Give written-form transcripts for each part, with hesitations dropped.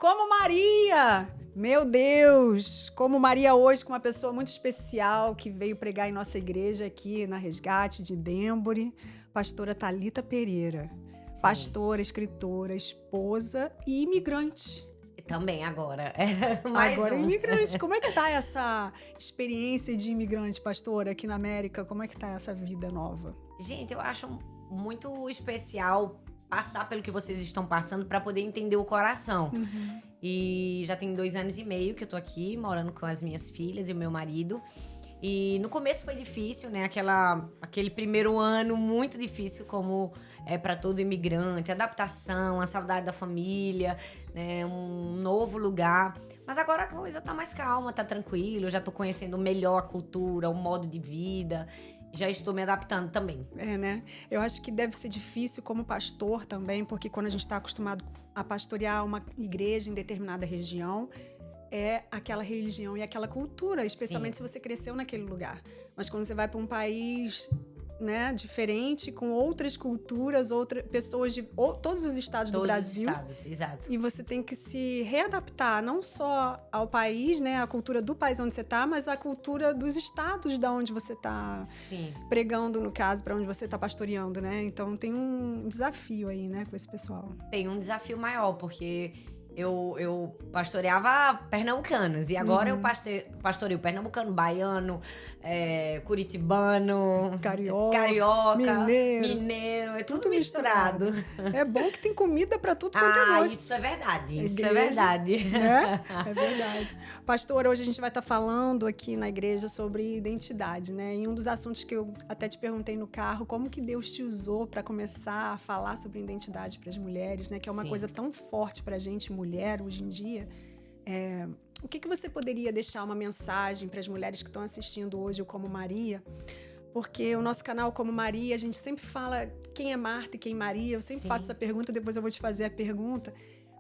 como Maria! Meu Deus! Como Maria hoje, com uma pessoa muito especial que veio pregar em nossa igreja aqui na Resgate de Denbury, pastora Thalita Pereira. Sim. Pastora, escritora, esposa e imigrante. Também agora. Agora imigrante. Como é que tá essa experiência de imigrante, pastora, aqui na América? Como é que tá essa vida nova? Gente, eu acho muito especial passar pelo que vocês estão passando para poder entender o coração. E já tem 2 anos e meio que eu tô aqui, morando com as minhas filhas e o meu marido. E no começo foi difícil, né? Aquele primeiro ano muito difícil, como é para todo imigrante. Adaptação, a saudade da família, né? Um novo lugar. Mas agora a coisa tá mais calma, tá tranquilo. Eu já tô conhecendo melhor a cultura, o modo de vida. Já estou me adaptando também. É, né? Eu acho que deve ser difícil como pastor também, porque quando a gente está acostumado a pastorear uma igreja em determinada região, é aquela religião e aquela cultura, especialmente se você cresceu naquele lugar. Mas quando você vai para um país, né, diferente, com outras culturas, pessoas de todos os estados do Brasil. Todos os estados, exato. E você tem que se readaptar, não só ao país, né, a cultura do país onde você está, mas a cultura dos estados da onde você está pregando, no caso, para onde você está pastoreando, né? Então tem um desafio aí, né, com esse pessoal. Tem um desafio maior, porque eu pastoreava pernambucanos e agora eu pastoreio pernambucano, baiano, curitibano, carioca, mineiro, é tudo misturado. É bom que tem comida para tudo quanto é gosto. Isso é verdade, é verdade. Né? É verdade. Pastora, hoje a gente vai estar falando aqui na igreja sobre identidade, né? E um dos assuntos que eu até te perguntei no carro, como que Deus te usou para começar a falar sobre identidade para as mulheres, né? Que é uma coisa tão forte para a gente, mulher, hoje em dia. O que você poderia deixar uma mensagem para as mulheres que estão assistindo hoje, o Como Maria? Porque o nosso canal Como Maria, a gente sempre fala quem é Marta e quem é Maria. Eu sempre faço essa pergunta, depois eu vou te fazer a pergunta.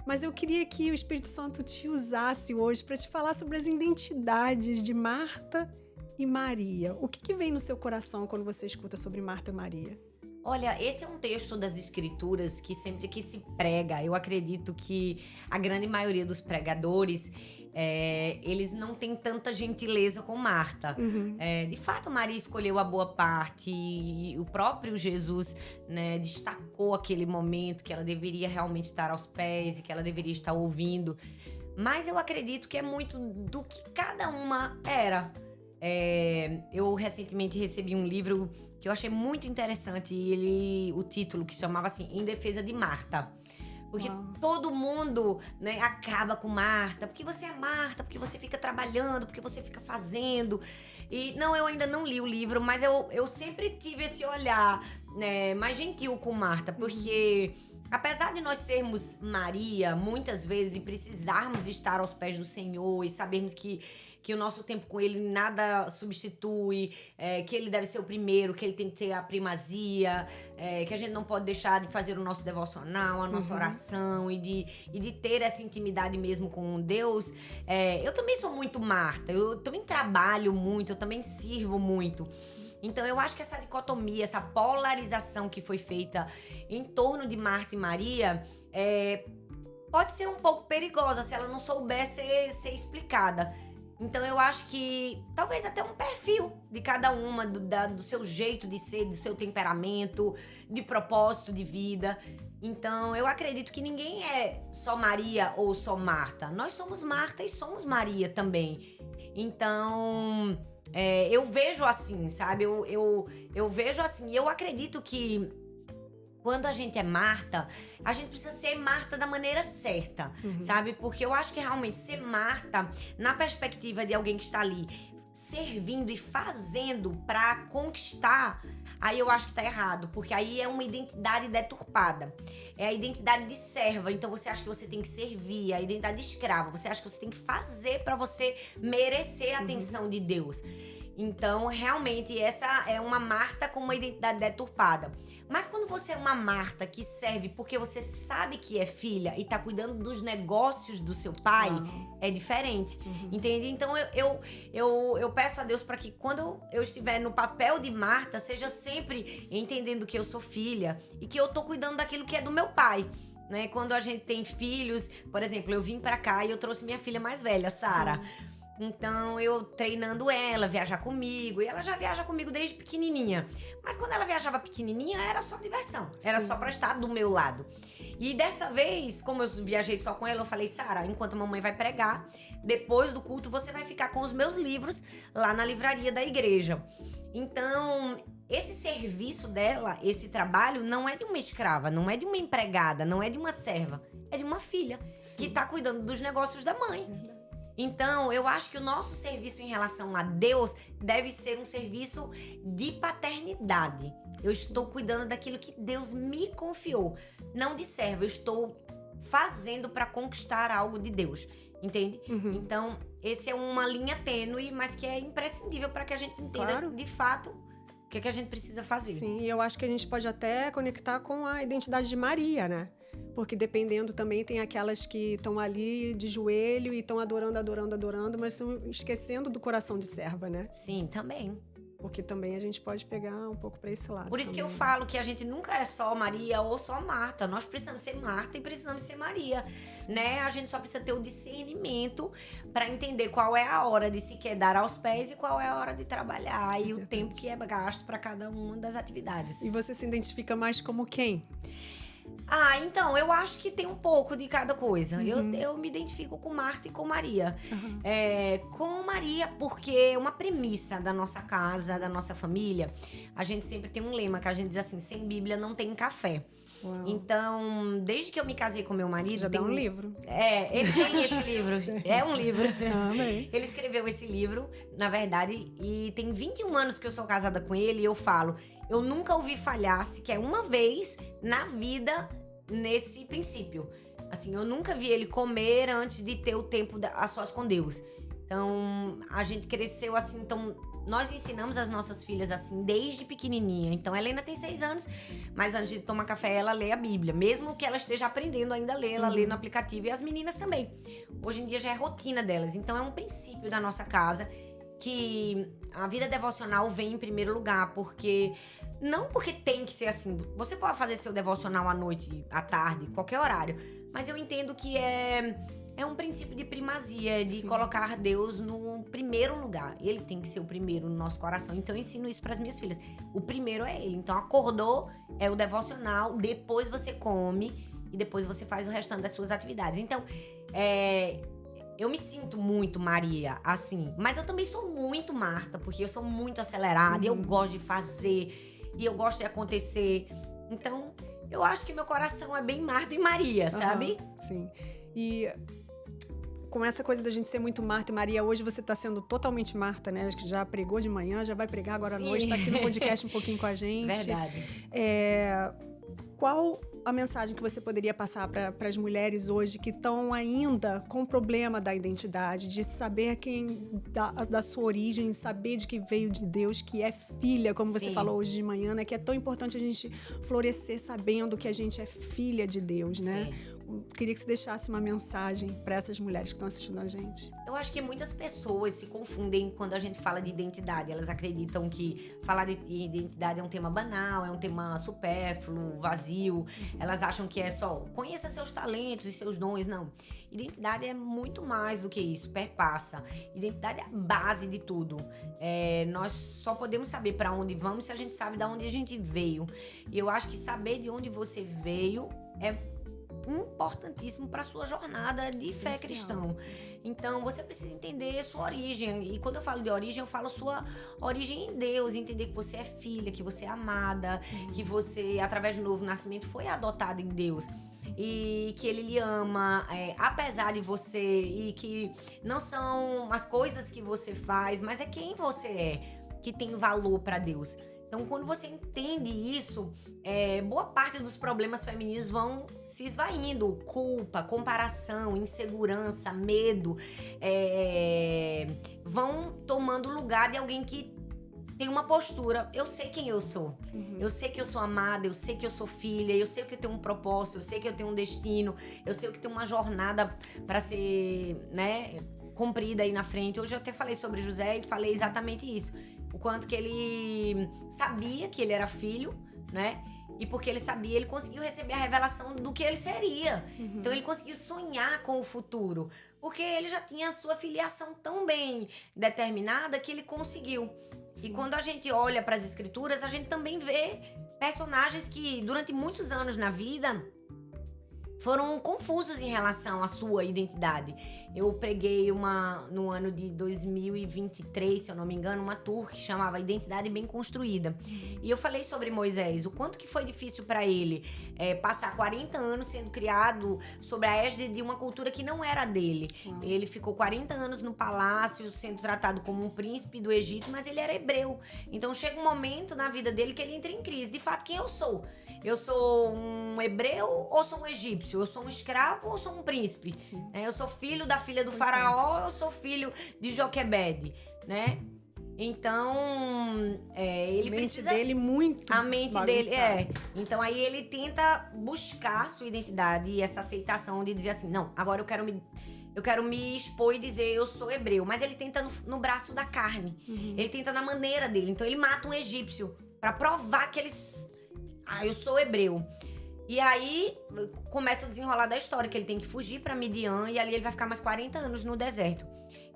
Mas eu queria que o Espírito Santo te usasse hoje para te falar sobre as identidades de Marta e Maria. O que vem no seu coração quando você escuta sobre Marta e Maria? Olha, esse é um texto das Escrituras que sempre que se prega, eu acredito que a grande maioria dos pregadores, eles não têm tanta gentileza com Marta. De fato, Maria escolheu a boa parte e o próprio Jesus, né, destacou aquele momento que ela deveria realmente estar aos pés e que ela deveria estar ouvindo. Mas eu acredito que é muito do que cada uma era. Eu recentemente recebi um livro que eu achei muito interessante, o título que chamava assim, Em Defesa de Marta. Porque todo mundo, né, acaba com Marta, porque você é Marta, porque você fica trabalhando, porque você fica fazendo. E não, eu ainda não li o livro, mas eu sempre tive esse olhar, né, mais gentil com Marta, porque apesar de nós sermos Maria, muitas vezes, e precisarmos estar aos pés do Senhor e sabermos que o nosso tempo com Ele nada substitui, que Ele deve ser o primeiro, que Ele tem que ter a primazia, que a gente não pode deixar de fazer o nosso devocional, a nossa oração e de ter essa intimidade mesmo com Deus. Eu também sou muito Marta, eu também trabalho muito, eu também sirvo muito. Então eu acho que essa dicotomia, essa polarização que foi feita em torno de Marta e Maria pode ser um pouco perigosa se ela não souber ser explicada. Então eu acho que talvez até um perfil de cada uma, do seu jeito de ser, do seu temperamento, de propósito de vida. Então eu acredito que ninguém é só Maria ou só Marta. Nós somos Marta e somos Maria também. Então eu vejo assim, sabe? Eu vejo assim, eu acredito que quando a gente é Marta, a gente precisa ser Marta da maneira certa, sabe? Porque eu acho que realmente ser Marta, na perspectiva de alguém que está ali servindo e fazendo para conquistar, aí eu acho que tá errado, porque aí é uma identidade deturpada. É a identidade de serva, então você acha que você tem que servir, a identidade de escrava, você acha que você tem que fazer para você merecer a atenção de Deus. Então, realmente, essa é uma Marta com uma identidade deturpada. Mas quando você é uma Marta que serve porque você sabe que é filha e tá cuidando dos negócios do seu pai, é diferente, entende? Então, eu peço a Deus para que quando eu estiver no papel de Marta, seja sempre entendendo que eu sou filha e que eu tô cuidando daquilo que é do meu pai. né? Quando a gente tem filhos, por exemplo, eu vim pra cá e eu trouxe minha filha mais velha, Sara. Então, eu treinando ela, viajar comigo. E ela já viaja comigo desde pequenininha. Mas quando ela viajava pequenininha, era só diversão. Era só pra estar do meu lado. E dessa vez, como eu viajei só com ela, eu falei, Sara, enquanto a mamãe vai pregar, depois do culto você vai ficar com os meus livros lá na livraria da igreja. Então, esse serviço dela, esse trabalho, não é de uma escrava, não é de uma empregada, não é de uma serva. É de uma filha que tá cuidando dos negócios da mãe. Então, eu acho que o nosso serviço em relação a Deus deve ser um serviço de paternidade. Eu estou cuidando daquilo que Deus me confiou, não de serva. Eu estou fazendo para conquistar algo de Deus, entende? Então, esse é uma linha tênue, mas que é imprescindível para que a gente entenda de fato o que a gente precisa fazer. Sim, e eu acho que a gente pode até conectar com a identidade de Maria, né? Porque dependendo também tem aquelas que estão ali de joelho e estão adorando, mas estão esquecendo do coração de serva, né? Sim, também. Porque também a gente pode pegar um pouco para esse lado. Por isso também. que eu falo que a gente nunca é só Maria ou só Marta. Nós precisamos ser Marta e precisamos ser Maria, né? A gente só precisa ter o discernimento para entender qual é a hora de se quedar aos pés e qual é a hora de trabalhar e o tempo que é gasto para cada uma das atividades. E você se identifica mais como quem? Então, eu acho que tem um pouco de cada coisa. Eu me identifico com Marta e com Maria. Com Maria, porque uma premissa da nossa casa, da nossa família, a gente sempre tem um lema que a gente diz assim, sem Bíblia não tem café. Uau. Então, desde que eu me casei com meu marido... Já dá um livro. Ele tem esse livro. É um livro. Amém. Ele escreveu esse livro, na verdade, e tem 21 anos que eu sou casada com ele e eu falo... Eu nunca ouvi falhar sequer uma vez na vida nesse princípio. Assim, eu nunca vi ele comer antes de ter o tempo a sós com Deus. Então, a gente cresceu assim, então... Nós ensinamos as nossas filhas assim desde pequenininha. Então, a Helena tem 6 anos, mas antes de tomar café, ela lê a Bíblia. Mesmo que ela esteja aprendendo ainda a ler, ela lê no aplicativo. E as meninas também. Hoje em dia já é rotina delas. Então, é um princípio da nossa casa que a vida devocional vem em primeiro lugar, porque não porque tem que ser assim. Você pode fazer seu devocional à noite, à tarde, qualquer horário, mas eu entendo que é um princípio de primazia, de colocar Deus no primeiro lugar. Ele tem que ser o primeiro no nosso coração. Então eu ensino isso para as minhas filhas. O primeiro é ele. Então acordou, é o devocional, depois você come e depois você faz o restante das suas atividades. Então, eu me sinto muito Maria, assim. Mas eu também sou muito Marta, porque eu sou muito acelerada. E eu gosto de fazer. E eu gosto de acontecer. Então, eu acho que meu coração é bem Marta e Maria, sabe? Sim. E com essa coisa da gente ser muito Marta e Maria, hoje você está sendo totalmente Marta, né? Acho que já pregou de manhã, já vai pregar agora à noite. Está aqui no podcast um pouquinho com a gente. Verdade. Qual a mensagem que você poderia passar para as mulheres hoje que estão ainda com o problema da identidade, de saber da sua origem, saber de que veio de Deus, que é filha, como você falou hoje de manhã, né? Que é tão importante a gente florescer sabendo que a gente é filha de Deus, né? Queria que você deixasse uma mensagem para essas mulheres que estão assistindo a gente. Eu acho que muitas pessoas se confundem quando a gente fala de identidade. Elas acreditam que falar de identidade é um tema banal, é um tema supérfluo, vazio. Elas acham que é só conheça seus talentos e seus dons. Não. Identidade é muito mais do que isso, perpassa. Identidade é a base de tudo. Nós só podemos saber para onde vamos se a gente sabe de onde a gente veio. E eu acho que saber de onde você veio é importantíssimo para sua jornada de fé cristã. Então, você precisa entender sua origem. E quando eu falo de origem, eu falo sua origem em Deus. Entender que você é filha, que você é amada, que você, através do novo nascimento, foi adotada em Deus. E que Ele lhe ama, apesar de você. E que não são as coisas que você faz, mas é quem você é que tem valor para Deus. Então, quando você entende isso, boa parte dos problemas femininos vão se esvaindo. Culpa, comparação, insegurança, medo, vão tomando lugar de alguém que tem uma postura. Eu sei quem eu sou. Eu sei que eu sou amada, eu sei que eu sou filha, eu sei que eu tenho um propósito, eu sei que eu tenho um destino, eu sei que eu tenho uma jornada para ser, né, cumprida aí na frente. Hoje eu até falei sobre José e falei exatamente isso. O quanto que ele sabia que ele era filho, né? E porque ele sabia, ele conseguiu receber a revelação do que ele seria. Então ele conseguiu sonhar com o futuro. Porque ele já tinha a sua filiação tão bem determinada que ele conseguiu. Sim. E quando a gente olha para as escrituras, a gente também vê personagens que durante muitos anos na vida foram confusos em relação à sua identidade. Eu preguei no ano de 2023, se eu não me engano, uma tour que chamava Identidade Bem Construída. E eu falei sobre Moisés, o quanto que foi difícil para ele passar 40 anos sendo criado sob a égide de uma cultura que não era dele. Ele ficou 40 anos no palácio, sendo tratado como um príncipe do Egito, mas ele era hebreu. Então chega um momento na vida dele que ele entra em crise. De fato, quem eu sou? Eu sou um hebreu ou sou um egípcio? Eu sou um escravo ou sou um príncipe? Eu sou filho da filha do faraó ou eu sou filho de Joquebede, né? Então, ele precisa... A mente dele, Então, aí ele tenta buscar sua identidade e essa aceitação de dizer assim, não, agora eu quero me expor e dizer eu sou hebreu. Mas ele tenta no braço da carne. Ele tenta na maneira dele. Então, ele mata um egípcio pra provar que eu sou hebreu. E aí começa o desenrolar da história, que ele tem que fugir pra Midian e ali ele vai ficar mais 40 anos no deserto.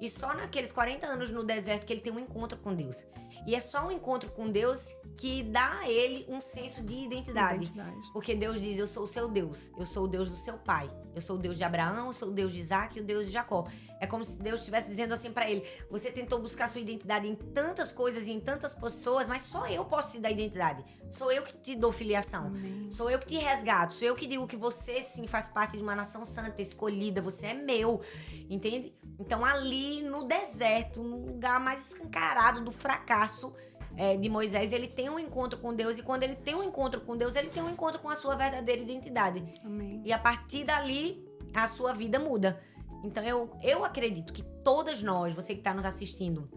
E só naqueles 40 anos no deserto que ele tem um encontro com Deus. E é só um encontro com Deus que dá a ele um senso de identidade. Porque Deus diz, eu sou o seu Deus, eu sou o Deus do seu pai. Eu sou o Deus de Abraão, eu sou o Deus de Isaac e o Deus de Jacó. É como se Deus estivesse dizendo assim pra ele, você tentou buscar sua identidade em tantas coisas e em tantas pessoas, mas só eu posso te dar identidade. Sou eu que te dou filiação. Amém. Sou eu que te resgato. Sou eu que digo que você, sim, faz parte de uma nação santa, escolhida. Você é meu. Entende? Então, ali no deserto, no lugar mais escancarado do fracasso de Moisés, ele tem um encontro com Deus. E quando ele tem um encontro com Deus, ele tem um encontro com a sua verdadeira identidade. Amém. E a partir dali, a sua vida muda. Então, eu acredito que todas nós, você que está nos assistindo,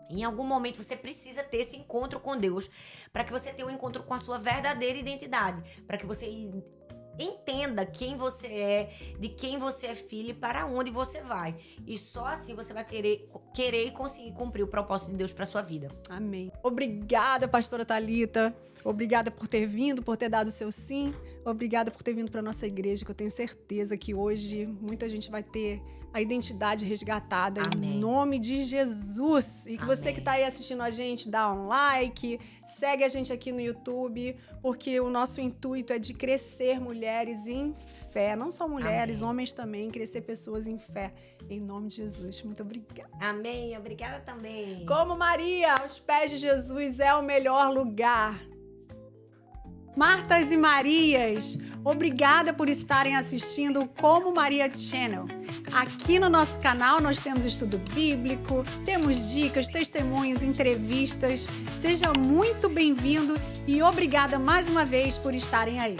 em algum momento você precisa ter esse encontro com Deus para que você tenha um encontro com a sua verdadeira identidade, para que você entenda quem você é, de quem você é filho e para onde você vai. E só assim você vai querer e conseguir cumprir o propósito de Deus para sua vida. Amém. Obrigada, pastora Thalita. Obrigada por ter vindo, por ter dado o seu sim. Obrigada por ter vindo para nossa igreja, que eu tenho certeza que hoje muita gente vai ter a identidade resgatada. Amém. Em nome de Jesus. E que você que está aí assistindo a gente, dá um like, segue a gente aqui no YouTube, porque o nosso intuito é de crescer mulheres em fé. Não só mulheres, homens também, crescer pessoas em fé. Em nome de Jesus. Muito obrigada. Amém. Obrigada também. Como Maria, aos pés de Jesus é o melhor lugar. Martas e Marias, obrigada por estarem assistindo o Como Maria Channel. Aqui no nosso canal nós temos estudo bíblico, temos dicas, testemunhos, entrevistas. Seja muito bem-vindo e obrigada mais uma vez por estarem aí.